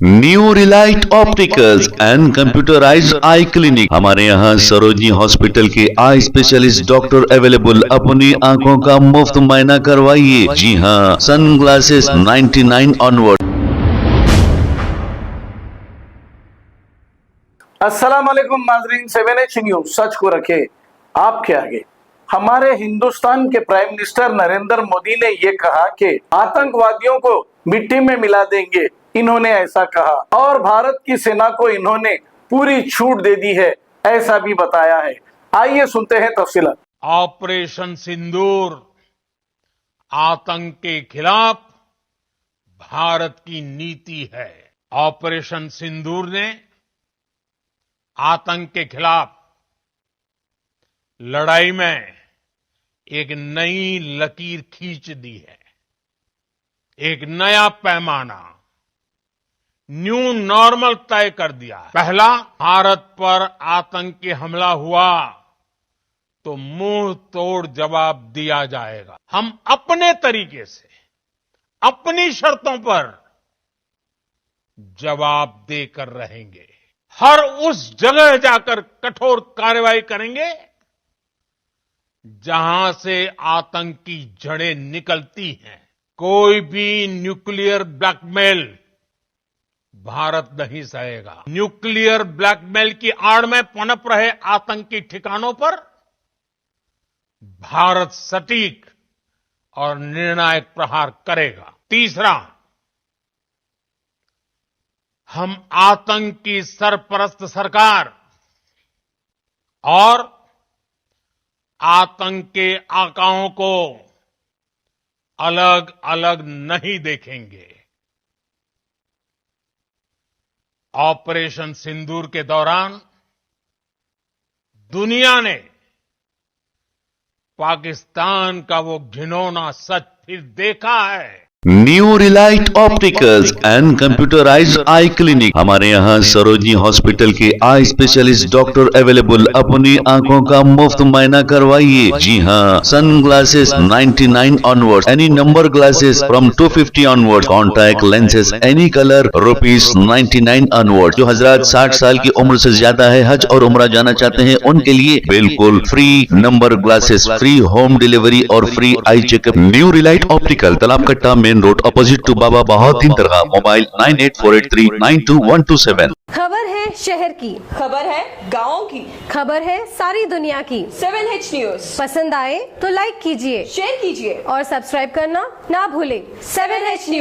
New Relight opticals and computerised I clinic. हमारे यहाँ Sarojini hospital के आई स्पेशलिस्ट डॉक्टर अवेलेबल। अपनी आंखों का मुफ्त मुआयना करवाइए। जी हाँ, सन ग्लासेस 99 ऑनवर्ड। अस्सलाम वालेकुम नाजरीन, 7H न्यूज सच को रखे आपके आगे। हमारे हिंदुस्तान के प्राइम मिनिस्टर नरेंद्र मोदी ने ये कहा कि आतंकवादियों को मिट्टी में मिला देंगे, इन्होंने ऐसा कहा। और भारत की सेना को इन्होंने पूरी छूट दे दी है, ऐसा भी बताया है। आइए सुनते हैं तफसीलात। ऑपरेशन सिंदूर आतंक के खिलाफ भारत की नीति है। ऑपरेशन सिंदूर ने आतंक के खिलाफ लड़ाई में एक नई लकीर खींच दी है, एक नया पैमाना, न्यू नॉर्मल तय कर दिया है। पहला, भारत पर आतंकी हमला हुआ तो मुंह तोड़ जवाब दिया जाएगा। हम अपने तरीके से, अपनी शर्तों पर जवाब देकर रहेंगे। हर उस जगह जाकर कठोर कार्रवाई करेंगे जहां से आतंक की जड़ें निकलती हैं। कोई भी न्यूक्लियर ब्लैकमेल भारत नहीं सहेगा। न्यूक्लियर ब्लैकमेल की आड़ में पनप रहे आतंकी ठिकानों पर भारत सटीक और निर्णायक प्रहार करेगा। तीसरा, हम आतंक की सरपरस्त सरकार और आतंक के आकाओं को अलग अलग नहीं देखेंगे। ऑपरेशन सिंदूर के दौरान दुनिया ने पाकिस्तान का वो घिनौना सच फिर देखा है। New Relight opticals and computerised I clinic. हमारे यहाँ सरोजनी हॉस्पिटल के आई स्पेशलिस्ट डॉक्टर अवेलेबल। अपनी आंखों का मुफ्त मुआयना करवाइए। जी हाँ, sunglasses 99 onward, any number glasses from 250 onward, contact lenses any colour ₹99 onward. जो हजरात 60 साल की उम्र से ज्यादा है, हज और उम्रा जाना चाहते हैं, उनके लिए बिल्कुल free number glasses, free home delivery और free eye checkup. New Relight Optical, Talab Katta, main road, opposite to Baba Bahauddin दरगाह। मोबाइल 9848392127। खबर है शहर की, खबर है गाँव की, खबर है सारी दुनिया की। 7H न्यूज पसंद आए तो लाइक कीजिए, शेयर कीजिए और सब्सक्राइब करना ना भूले। 7H news.